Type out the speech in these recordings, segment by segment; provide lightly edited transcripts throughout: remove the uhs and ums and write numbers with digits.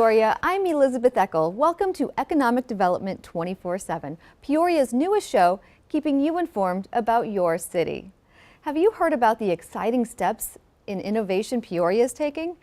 Peoria, I'm Elizabeth Eckel. Welcome to Economic Development 24/7, Peoria's newest show, keeping you informed about your city. Have you heard about the exciting steps in innovation Peoria is taking?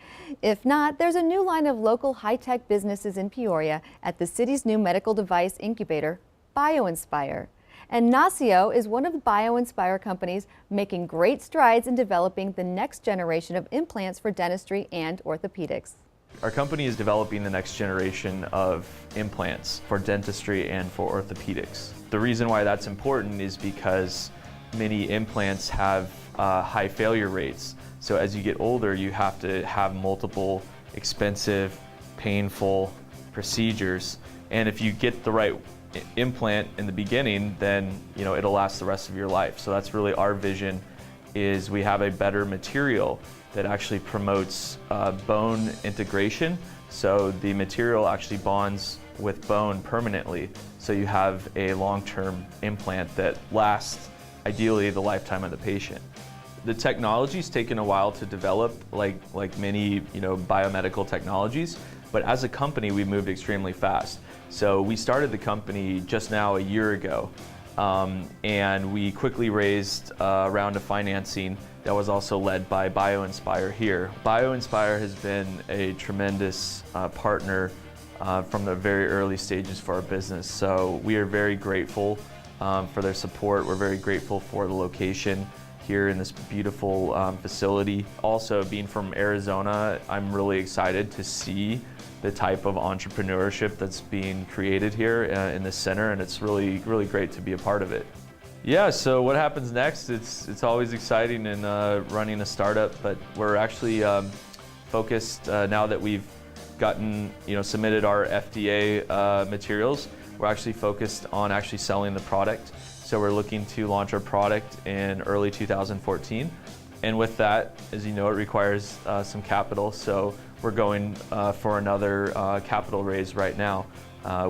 If not, there's a new line of local high-tech businesses in Peoria at the city's new medical device incubator, BioInspire. And Nacio is one of the BioInspire companies making great strides in developing the next generation of implants for dentistry and orthopedics. Our company is developing the next generation of implants for dentistry and for orthopedics. The reason why that's important is because many implants have high failure rates. So as you get older, you have to have multiple expensive, painful procedures. And if you get the right implant in the beginning, then it'll last the rest of your life. So that's really our vision, is we have a better material that actually promotes bone integration. So the material actually bonds with bone permanently. So you have a long-term implant that lasts ideally the lifetime of the patient. The technology's taken a while to develop, like many biomedical technologies, but as a company we moved extremely fast. So we started the company just now a year ago, and we quickly raised a round of financing that was also led by BioInspire here. BioInspire has been a tremendous partner from the very early stages for our business. So we are very grateful for their support. We're very grateful for the location here in this beautiful facility. Also, being from Arizona, I'm really excited to see the type of entrepreneurship that's being created here in this center, and it's really great to be a part of it. Yeah, so what happens next? It's always exciting in running a startup, but we're actually focused now that we've gotten submitted our FDA materials. We're actually focused on actually selling the product. So we're looking to launch our product in early 2014. And with that, as you know, it requires some capital. So we're going for another capital raise right now,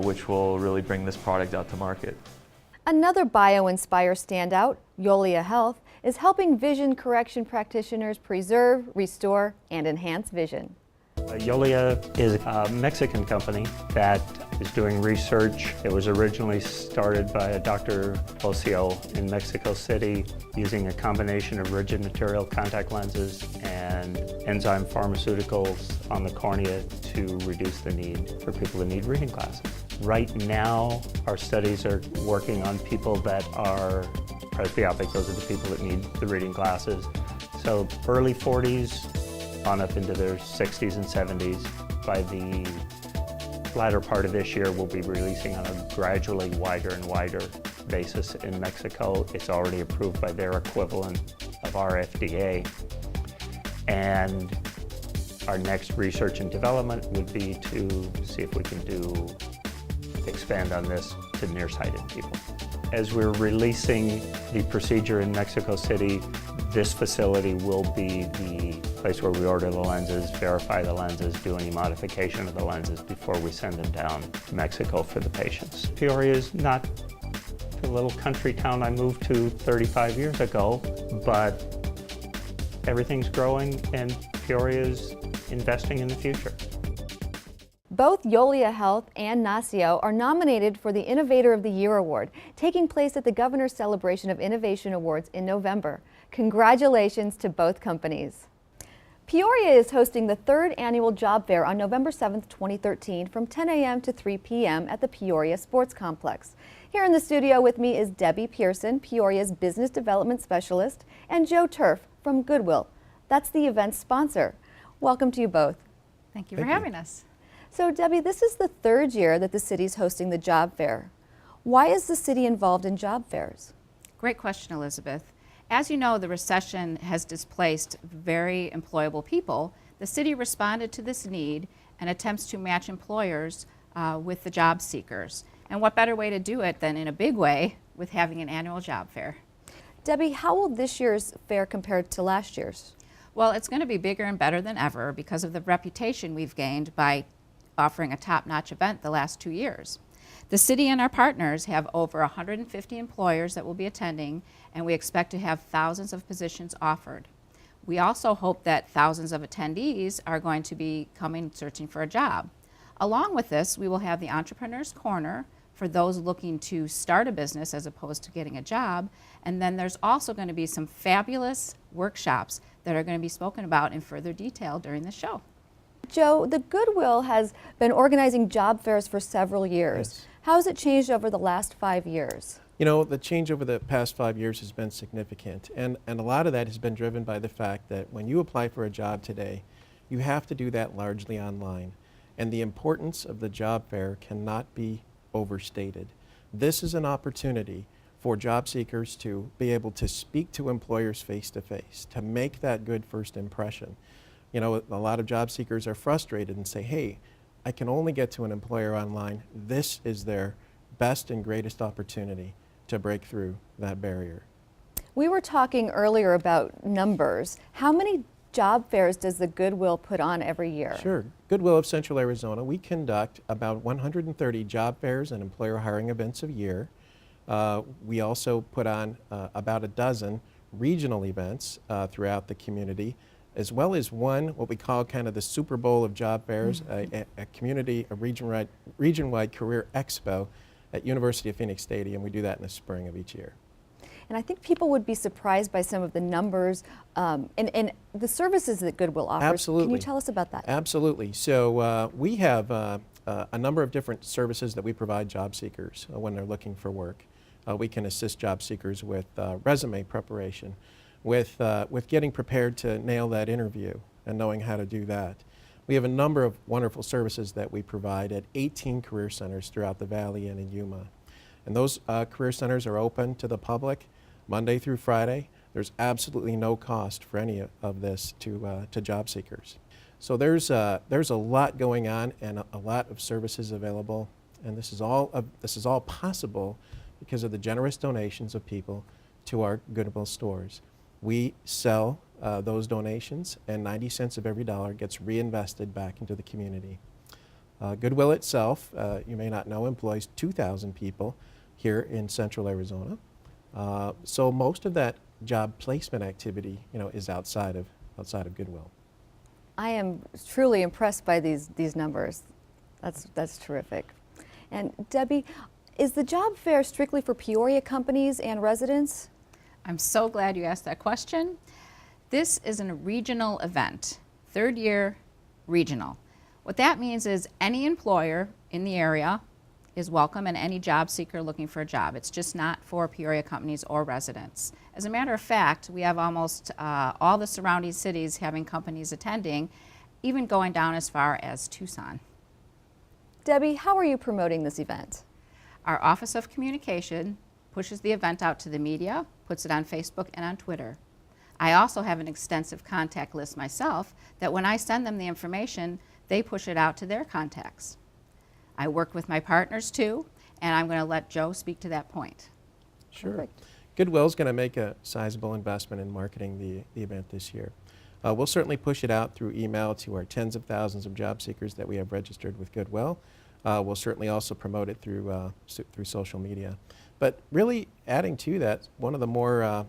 which will really bring this product out to market. Another BioInspire standout, Yolia Health, is helping vision correction practitioners preserve, restore, and enhance vision. Yolia is a Mexican company that is doing research. It was originally started by a Dr. Ocio in Mexico City using a combination of rigid material contact lenses and enzyme pharmaceuticals on the cornea to reduce the need for people who need reading glasses. Right now, our studies are working on people that are presbyopic. Those are the people that need the reading glasses. So early 40s on up into their 60s and 70s. By the latter part of this year, we'll be releasing on a gradually wider and wider basis in Mexico. It's already approved by their equivalent of our FDA. And our next research and development would be to see if we can expand on this to nearsighted people. As we're releasing the procedure in Mexico City, this facility will be the place where we order the lenses, verify the lenses, do any modification of the lenses before we send them down to Mexico for the patients. Peoria is not the little country town I moved to 35 years ago, but everything's growing and Peoria is investing in the future. Both Yolia Health and Nacio are nominated for the Innovator of the Year Award, taking place at the Governor's Celebration of Innovation Awards in November. Congratulations to both companies. Peoria is hosting the third annual job fair on November 7th, 2013 from 10 a.m. to 3 p.m. at the Peoria Sports Complex. Here in the studio with me is Debbie Pearson, Peoria's Business Development Specialist, and Joe Turf from Goodwill. That's the event's sponsor. Welcome to you both. Thank you for having us. So Debbie, this is the third year that the city's hosting the job fair. Why is the city involved in job fairs? Great question, Elizabeth. As you know, the recession has displaced very employable people. The city responded to this need and attempts to match employers with the job seekers. And what better way to do it than in a big way with having an annual job fair? Debbie, how will this year's fair compare to last year's? Well, it's going to be bigger and better than ever because of the reputation we've gained by offering a top-notch event the last 2 years. The city and our partners have over 150 employers that will be attending, and we expect to have thousands of positions offered. We also hope that thousands of attendees are going to be coming searching for a job. Along with this, we will have the Entrepreneur's Corner for those looking to start a business as opposed to getting a job. And then there's also going to be some fabulous workshops that are going to be spoken about in further detail during the show. Joe, the Goodwill has been organizing job fairs for several years. Yes. How has it changed over the last 5 years? You know, the change over the past 5 years has been significant, and a lot of that has been driven by the fact that when you apply for a job today, you have to do that largely online, and the importance of the job fair cannot be overstated. This is an opportunity for job seekers to be able to speak to employers face to face, to make that good first impression. You know, a lot of job seekers are frustrated and say, hey, I can only get to an employer online. This is their best and greatest opportunity to break through that barrier. We were talking earlier about numbers. How many job fairs does the Goodwill put on every year? Sure. Goodwill of Central Arizona, we conduct about 130 job fairs and employer hiring events a year. We also put on about a dozen regional events throughout the community, as well as what we call kind of the Super Bowl of job fairs, a region-wide career expo at University of Phoenix Stadium. We do that in the spring of each year. And I think people would be surprised by some of the numbers and the services that Goodwill offers. Absolutely. Can you tell us about that? Absolutely. So we have a number of different services that we provide job seekers when they're looking for work. We can assist job seekers with resume preparation, with getting prepared to nail that interview and knowing how to do that. We have a number of wonderful services that we provide at 18 career centers throughout the Valley and in Yuma. And those career centers are open to the public Monday through Friday. There's absolutely no cost for any of this to job seekers. So there's a lot going on and a lot of services available, and this is all possible because of the generous donations of people to our Goodwill stores. We sell those donations, and 90 cents of every dollar gets reinvested back into the community. Goodwill itself, you may not know, employs 2,000 people here in Central Arizona. So most of that job placement activity, is outside of Goodwill. I am truly impressed by these numbers. That's terrific. And Debbie, is the job fair strictly for Peoria companies and residents? I'm so glad you asked that question. This is a regional event, third year regional. What that means is any employer in the area is welcome and any job seeker looking for a job. It's just not for Peoria companies or residents. As a matter of fact, we have almost all the surrounding cities having companies attending, even going down as far as Tucson. Debbie, how are you promoting this event? Our Office of Communication pushes the event out to the media, puts it on Facebook and on Twitter. I also have an extensive contact list myself that when I send them the information, they push it out to their contacts. I work with my partners too, and I'm going to let Joe speak to that point. Sure. Perfect. Goodwill's going to make a sizable investment in marketing the event this year. We'll certainly push it out through email to our tens of thousands of job seekers that we have registered with Goodwill. We'll certainly also promote it through social media. But really adding to that, one of the more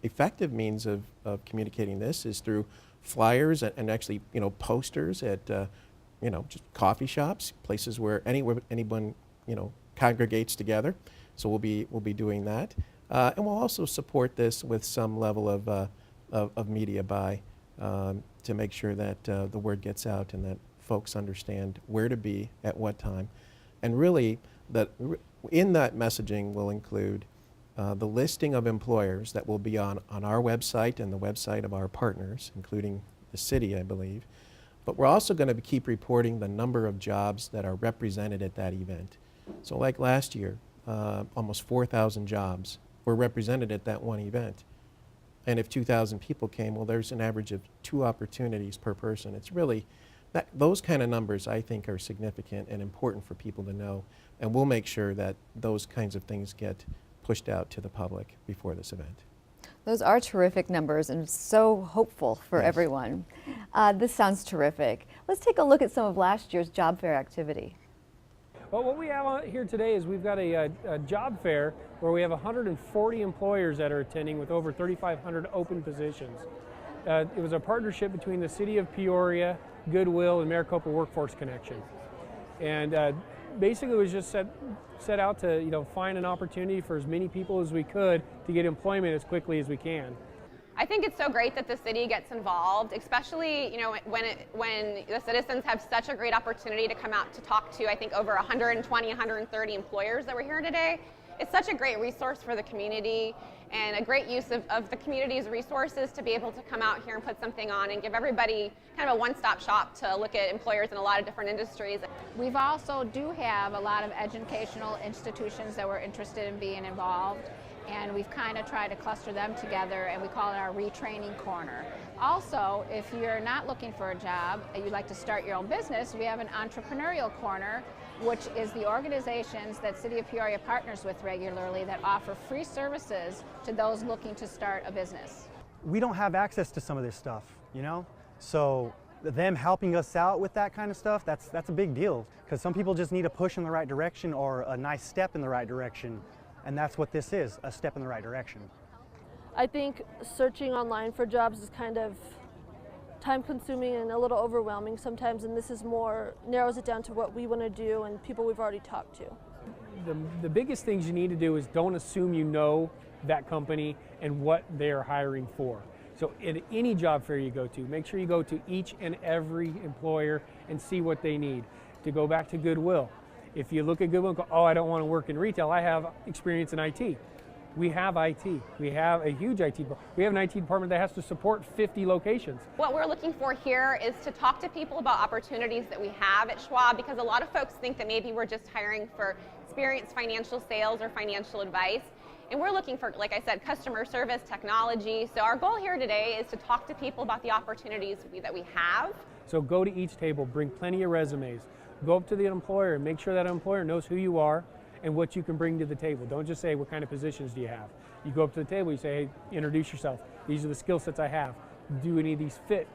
effective means of communicating this is through flyers and actually posters at just coffee shops, places where anyone congregates together. So we'll be doing that, and we'll also support this with some level of media buy to make sure that the word gets out and that folks understand where to be at what time, and really that in that messaging will include the listing of employers that will be on our website and the website of our partners, including the city, I believe. But we're also going to keep reporting the number of jobs that are represented at that event. So like last year, almost 4,000 jobs were represented at that one event. And if 2,000 people came, well, there's an average of 2 opportunities per person. It's really, those kind of numbers I think are significant and important for people to know. And we'll make sure that those kinds of things get pushed out to the public before this event. Those are terrific numbers and so hopeful for Yes. everyone. This sounds terrific. Let's take a look at some of last year's job fair activity. Well, what we have out here today is we've got a job fair where we have 140 employers that are attending with over 3,500 open positions. It was a partnership between the City of Peoria, Goodwill, and Maricopa Workforce Connection. And basically it was just set out to find an opportunity for as many people as we could to get employment as quickly as we can. I think it's so great that the city gets involved, especially when the citizens have such a great opportunity to come out to talk to, I think, over 120, 130 employers that were here today. It's such a great resource for the community and a great use of the community's resources to be able to come out here and put something on and give everybody kind of a one-stop shop to look at employers in a lot of different industries. We've also do have a lot of educational institutions that were interested in being involved, and we've kind of tried to cluster them together, and we call it our retraining corner. Also, if you're not looking for a job and you'd like to start your own business, we have an Entrepreneurial Corner, which is the organizations that City of Peoria partners with regularly that offer free services to those looking to start a business. We don't have access to some of this stuff, so them helping us out with that kind of stuff, that's a big deal, because some people just need a push in the right direction or a nice step in the right direction, and that's what this is, a step in the right direction. I think searching online for jobs is kind of time-consuming and a little overwhelming sometimes, and this is narrows it down to what we want to do and people we've already talked to. The biggest things you need to do is don't assume you know that company and what they're hiring for. So at any job fair you go to, make sure you go to each and every employer and see what they need. To go back to Goodwill, if you look at Goodwill and go, oh, I don't want to work in retail, I have experience in IT. We have IT. We have a huge IT department. We have an IT department that has to support 50 locations. What we're looking for here is to talk to people about opportunities that we have at Schwab, because a lot of folks think that maybe we're just hiring for experienced financial sales or financial advice. And we're looking for, like I said, customer service, technology. So our goal here today is to talk to people about the opportunities that we have. So go to each table, bring plenty of resumes. Go up to the employer and make sure that employer knows who you are and what you can bring to the table. Don't just say, what kind of positions do you have? You go up to the table, you say, hey, introduce yourself. These are the skill sets I have. Do any of these fit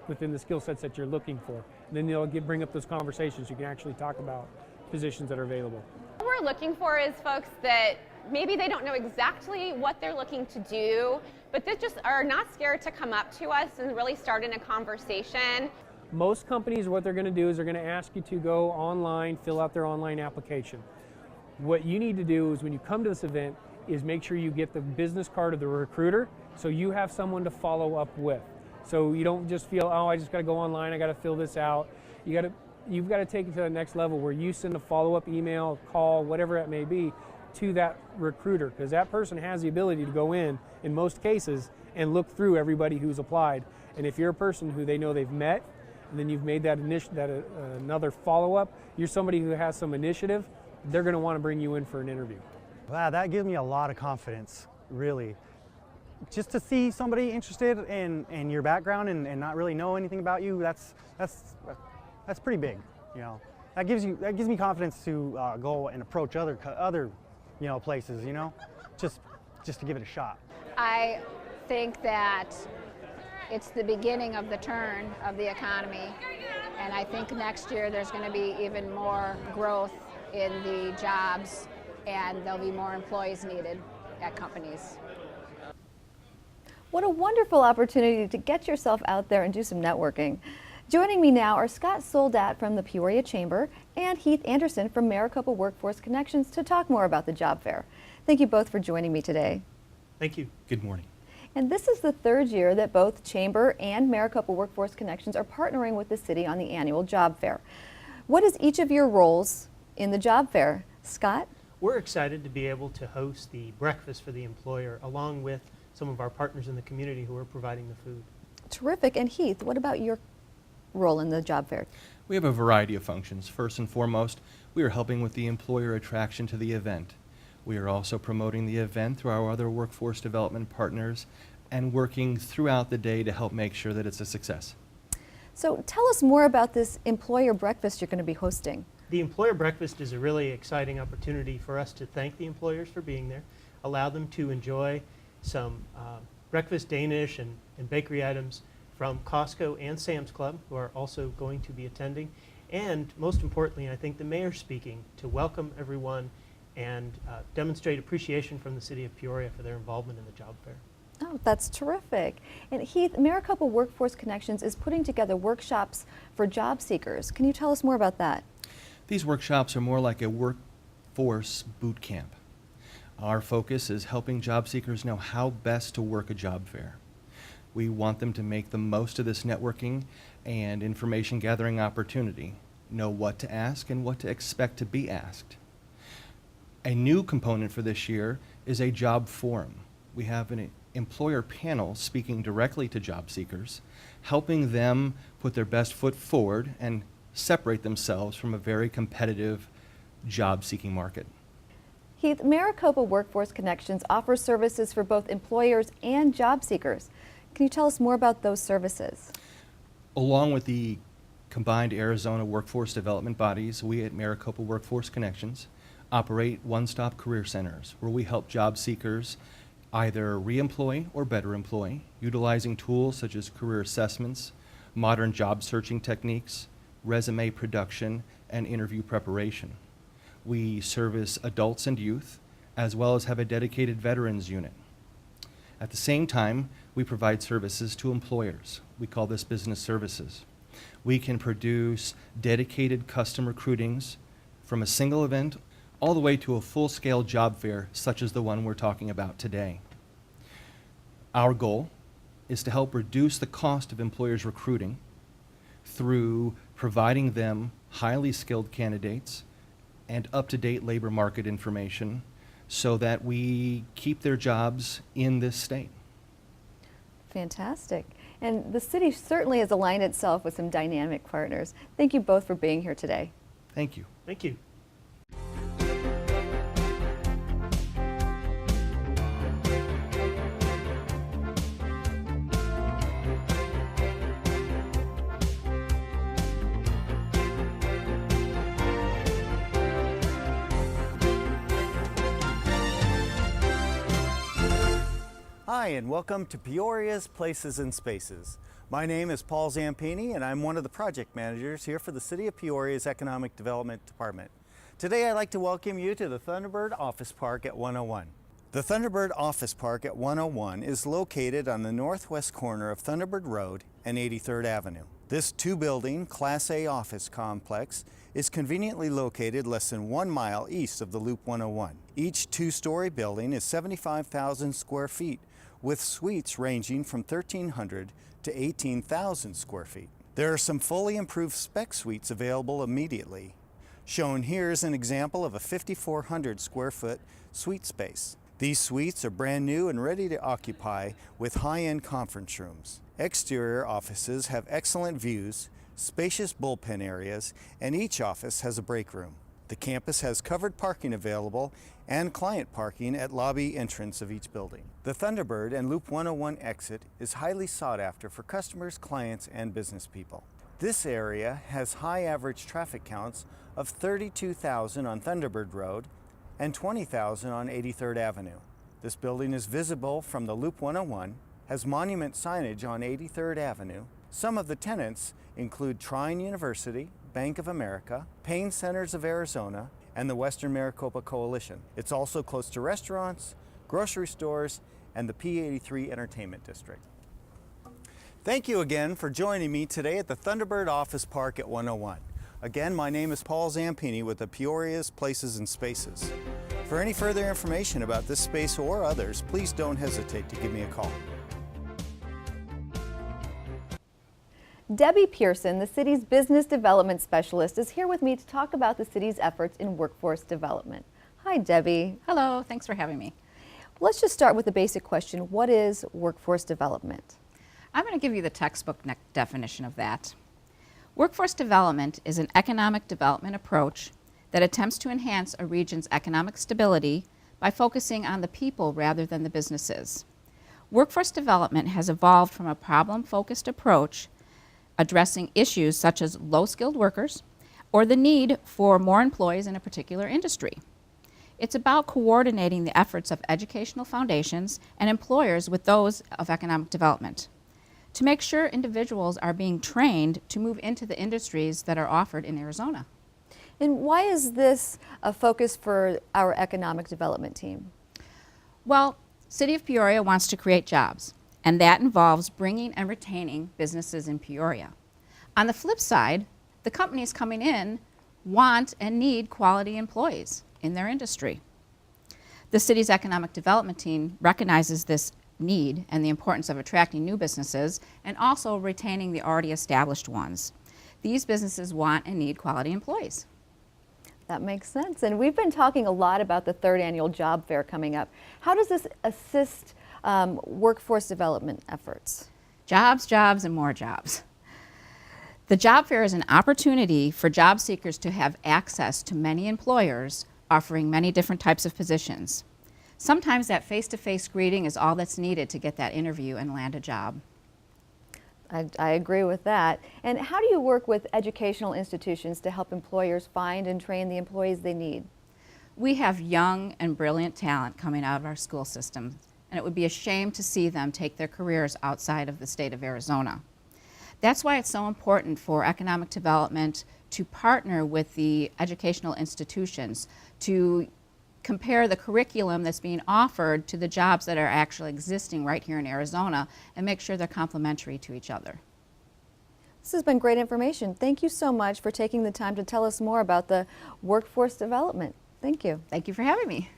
within the skill sets that you're looking for? And then they'll bring up those conversations. You can actually talk about positions that are available. What we're looking for is folks that maybe they don't know exactly what they're looking to do, but they just are not scared to come up to us and really start in a conversation. Most companies, what they're going to do is they're going to ask you to go online, fill out their online application. What you need to do is when you come to this event is make sure you get the business card of the recruiter so you have someone to follow up with. So you don't just feel, oh, I just got to go online, I got to fill this out. You've got to take it to the next level where you send a follow-up email, call, whatever it may be, to that recruiter, because that person has the ability to go in most cases, and look through everybody who's applied. And if you're a person who they know they've met, and then you've made that another follow-up, you're somebody who has some initiative, they're going to want to bring you in for an interview. Wow, that gives me a lot of confidence, really. Just to see somebody interested in your background and not really know anything about you, that's pretty big, That gives me confidence to go and approach other places, just to give it a shot. I think that it's the beginning of the turn of the economy, and I think next year there's going to be even more growth in the jobs, and there'll be more employees needed at companies. What a wonderful opportunity to get yourself out there and do some networking. Joining me now are Scott Soldat from the Peoria Chamber and Heath Anderson from Maricopa Workforce Connections to talk more about the job fair. Thank you both for joining me today. Thank you. Good morning. And this is the third year that both Chamber and Maricopa Workforce Connections are partnering with the city on the annual job fair. What is each of your roles in the job fair? Scott? We're excited to be able to host the breakfast for the employer along with some of our partners in the community who are providing the food. Terrific. And Heath, what about your role in the job fair? We have a variety of functions. First and foremost, we are helping with the employer attraction to the event. We are also promoting the event through our other workforce development partners and working throughout the day to help make sure that it's a success. So tell us more about this employer breakfast you're going to be hosting. The employer breakfast is a really exciting opportunity for us to thank the employers for being there, allow them to enjoy some breakfast Danish and bakery items from Costco and Sam's Club, who are also going to be attending. And most importantly, I think the mayor speaking to welcome everyone and demonstrate appreciation from the city of Peoria for their involvement in the job fair. Oh, that's terrific. And Heath, Maricopa Workforce Connections is putting together workshops for job seekers. Can you tell us more about that? These workshops are more like a workforce boot camp. Our focus is helping job seekers know how best to work a job fair. We want them to make the most of this networking and information gathering opportunity, know what to ask and what to expect to be asked. A new component for this year is a job forum. We have an employer panel speaking directly to job seekers, helping them put their best foot forward and separate themselves from a very competitive job-seeking market. Heath, Maricopa Workforce Connections offers services for both employers and job seekers. Can you tell us more about those services? Along with the combined Arizona workforce development bodies, we at Maricopa Workforce Connections operate one-stop career centers where we help job seekers either re-employ or better employ, utilizing tools such as career assessments, modern job searching techniques, resume production, and interview preparation. We service adults and youth, as well as have a dedicated veterans unit. At the same time, we provide services to employers. We call this business services. We can produce dedicated custom recruitings from a single event all the way to a full-scale job fair such as the one we're talking about today. Our goal is to help reduce the cost of employers' recruiting through providing them highly skilled candidates and up-to-date labor market information so that we keep their jobs in this state. Fantastic. And the city certainly has aligned itself with some dynamic partners. Thank you both for being here today. Thank you. Thank you. Hi, and welcome to Peoria's Places and Spaces. My name is Paul Zampini, and I'm one of the project managers here for the City of Peoria's Economic Development Department. Today, I'd like to welcome you to the Thunderbird Office Park at 101. The Thunderbird Office Park at 101 is located on the northwest corner of Thunderbird Road and 83rd Avenue. This two-building Class A office complex is conveniently located less than 1 mile east of the Loop 101. Each two-story building is 75,000 square feet, with suites ranging from 1,300 to 18,000 square feet. There are some fully improved spec suites available immediately. Shown here is an example of a 5,400 square foot suite space. These suites are brand new and ready to occupy with high-end conference rooms. Exterior offices have excellent views, spacious bullpen areas, and each office has a break room. The campus has covered parking available and client parking at lobby entrance of each building. The Thunderbird and Loop 101 exit is highly sought after for customers, clients, and business people. This area has high average traffic counts of 32,000 on Thunderbird Road and 20,000 on 83rd Avenue. This building is visible from the Loop 101, has monument signage on 83rd Avenue. Some of the tenants include Trine University, Bank of America, Payne Centers of Arizona, and the Western Maricopa Coalition. It's also close to restaurants, grocery stores, and the P83 Entertainment District. Thank you again for joining me today at the Thunderbird Office Park at 101. Again, my name is Paul Zampini with the Peoria's Places and Spaces. For any further information about this space or others, please don't hesitate to give me a call. Debbie Pearson, the city's business development specialist, is here with me to talk about the city's efforts in workforce development. Hi, Debbie. Hello, thanks for having me. Let's just start with the basic question. What is workforce development? I'm going to give you the textbook definition of that. Workforce development is an economic development approach that attempts to enhance a region's economic stability by focusing on the people rather than the businesses. Workforce development has evolved from a problem-focused approach addressing issues such as low-skilled workers or the need for more employees in a particular industry. It's about coordinating the efforts of educational foundations and employers with those of economic development to make sure individuals are being trained to move into the industries that are offered in Arizona. And why is this a focus for our economic development team? Well, City of Peoria wants to create jobs, and that involves bringing and retaining businesses in Peoria. On the flip side, the companies coming in want and need quality employees in their industry. The city's economic development team recognizes this need and the importance of attracting new businesses and also retaining the already established ones. These businesses want and need quality employees. That makes sense. And we've been talking a lot about the 3rd annual job fair coming up. How does this assist workforce development efforts? Jobs, jobs, and more jobs. The job fair is an opportunity for job seekers to have access to many employers offering many different types of positions. Sometimes that face-to-face greeting is all that's needed to get that interview and land a job. I agree with that. And how do you work with educational institutions to help employers find and train the employees they need? We have young and brilliant talent coming out of our school system, and it would be a shame to see them take their careers outside of the state of Arizona. That's why it's so important for economic development to partner with the educational institutions to compare the curriculum that's being offered to the jobs that are actually existing right here in Arizona and make sure they're complementary to each other. This has been great information. Thank you so much for taking the time to tell us more about the workforce development. Thank you. Thank you for having me.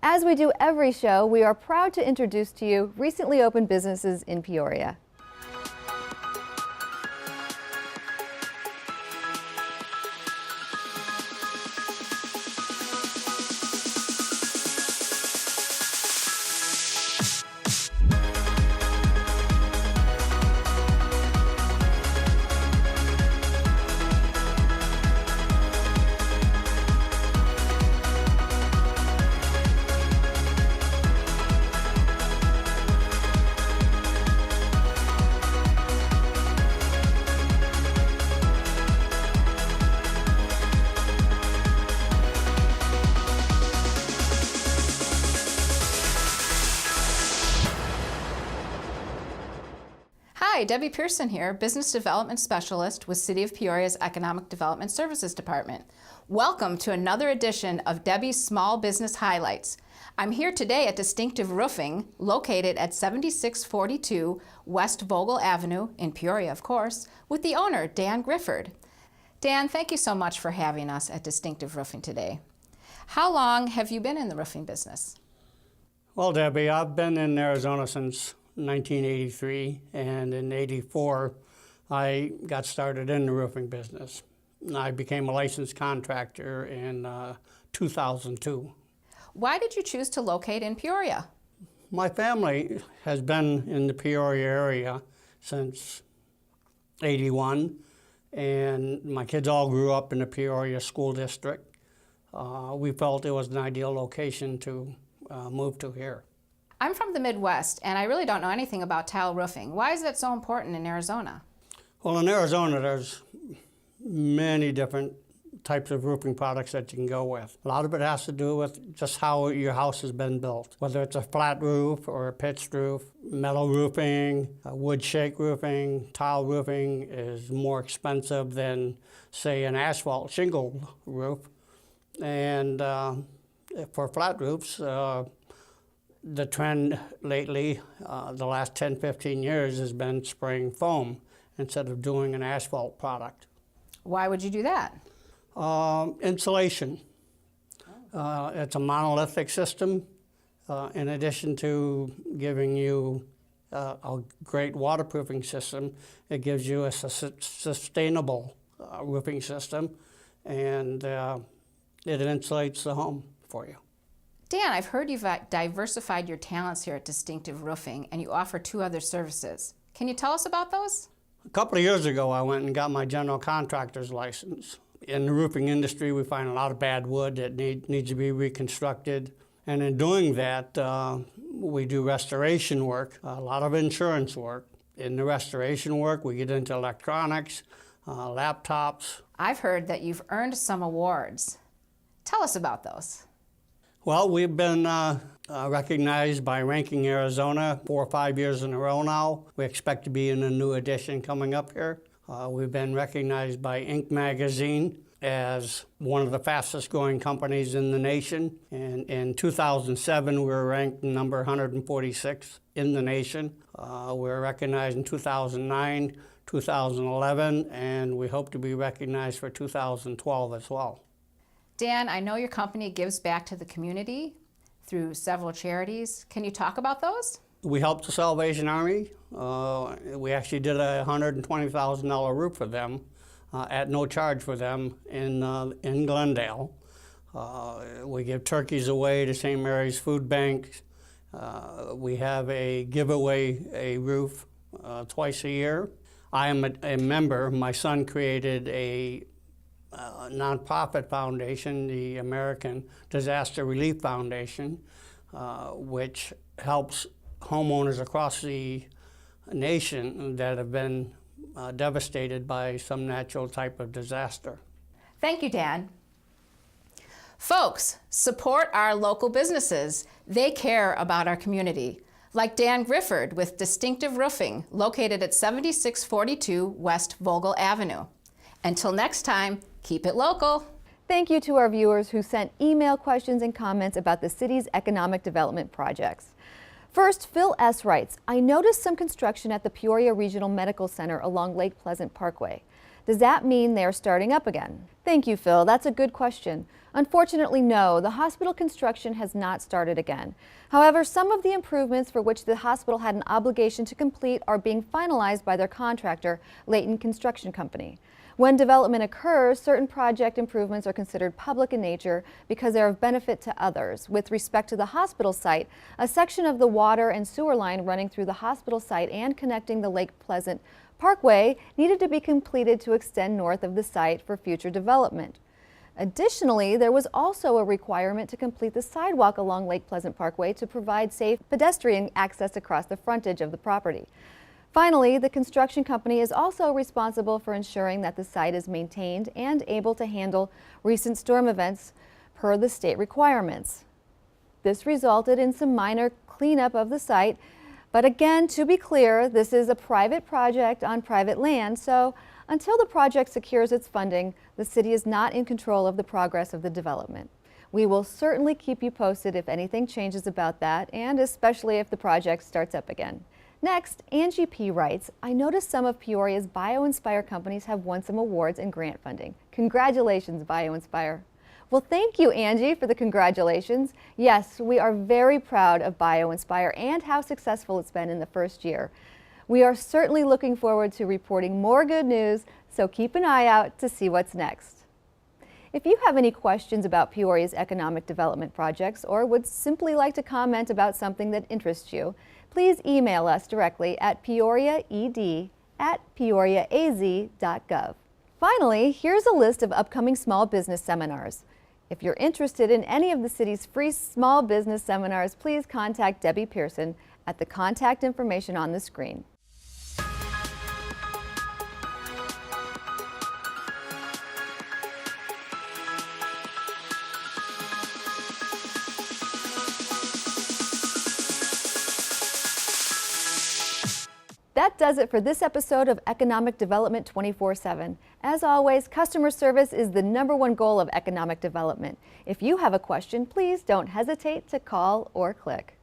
As we do every show, we are proud to introduce to you recently opened businesses in Peoria. Hi, Debbie Pearson here, Business Development Specialist with City of Peoria's Economic Development Services Department. Welcome to another edition of Debbie's Small Business Highlights. I'm here today at Distinctive Roofing, located at 7642 West Vogel Avenue, in Peoria, of course, with the owner, Dan Grifford. Dan, thank you so much for having us at Distinctive Roofing today. How long have you been in the roofing business? Well, Debbie, I've been in Arizona since 1983, and in '84 I got started in the roofing business. I became a licensed contractor in 2002. Why did you choose to locate in Peoria? My family has been in the Peoria area since '81, and my kids all grew up in the Peoria School District. We felt it was an ideal location to move to here. I'm from the Midwest, and I really don't know anything about tile roofing. Why is that so important in Arizona? Well, in Arizona, there's many different types of roofing products that you can go with. A lot of it has to do with just how your house has been built, whether it's a flat roof or a pitched roof. Metal roofing, wood shake roofing, tile roofing is more expensive than, say, an asphalt shingle roof. And for flat roofs, the trend lately, the last 10, 15 years, has been spraying foam instead of doing an asphalt product. Why would you do that? Insulation. It's a monolithic system. In addition to giving you a great waterproofing system, it gives you a sustainable roofing system, and it insulates the home for you. Dan, I've heard you've diversified your talents here at Distinctive Roofing, and you offer 2 other services. Can you tell us about those? A couple of years ago, I went and got my general contractor's license. In the roofing industry, we find a lot of bad wood that needs to be reconstructed. And in doing that, we do restoration work, a lot of insurance work. In the restoration work, we get into electronics, laptops. I've heard that you've earned some awards. Tell us about those. Well, we've been recognized by Ranking Arizona 4 or 5 years in a row now. We expect to be in a new edition coming up here. We've been recognized by Inc. magazine as one of the fastest growing companies in the nation. And in 2007, we were ranked number 146 in the nation. We were recognized in 2009 2011, and we hope to be recognized for 2012 as well. Dan, I know your company gives back to the community through several charities. Can you talk about those? We helped the Salvation Army. We actually did a $120,000 roof for them at no charge for them in Glendale. We give turkeys away to St. Mary's Food Bank. We have a giveaway, a roof twice a year. I am a member. My son created a nonprofit foundation, the American Disaster Relief Foundation, which helps homeowners across the nation that have been devastated by some natural type of disaster. Thank you, Dan. Folks, support our local businesses. They care about our community. Like Dan Grifford with Distinctive Roofing, located at 7642 West Vogel Avenue. Until next time, keep it local. Thank you to our viewers who sent email questions and comments about the city's economic development projects. First, Phil S. writes, I noticed some construction at the Peoria Regional Medical Center along Lake Pleasant Parkway. Does that mean they are starting up again? Thank you, Phil. That's a good question. Unfortunately, no, the hospital construction has not started again. However, some of the improvements for which the hospital had an obligation to complete are being finalized by their contractor, Layton Construction Company. When development occurs, certain project improvements are considered public in nature because they are of benefit to others. With respect to the hospital site, a section of the water and sewer line running through the hospital site and connecting the Lake Pleasant Parkway needed to be completed to extend north of the site for future development. Additionally, there was also a requirement to complete the sidewalk along Lake Pleasant Parkway to provide safe pedestrian access across the frontage of the property. Finally, the construction company is also responsible for ensuring that the site is maintained and able to handle recent storm events per the state requirements. This resulted in some minor cleanup of the site, but again, to be clear, this is a private project on private land, so until the project secures its funding, the city is not in control of the progress of the development. We will certainly keep you posted if anything changes about that, and especially if the project starts up again. Next, Angie P. writes, I noticed some of Peoria's BioInspire companies have won some awards and grant funding. Congratulations, BioInspire. Well, thank you, Angie, for the congratulations. Yes, we are very proud of BioInspire and how successful it's been in the first year. We are certainly looking forward to reporting more good news, so keep an eye out to see what's next. If you have any questions about Peoria's economic development projects or would simply like to comment about something that interests you, please email us directly at peoriaed@peoriaaz.gov. Finally, here's a list of upcoming small business seminars. If you're interested in any of the city's free small business seminars, please contact Debbie Pearson at the contact information on the screen. That does it for this episode of Economic Development 24/7. As always, customer service is the #1 goal of economic development. If you have a question, please don't hesitate to call or click.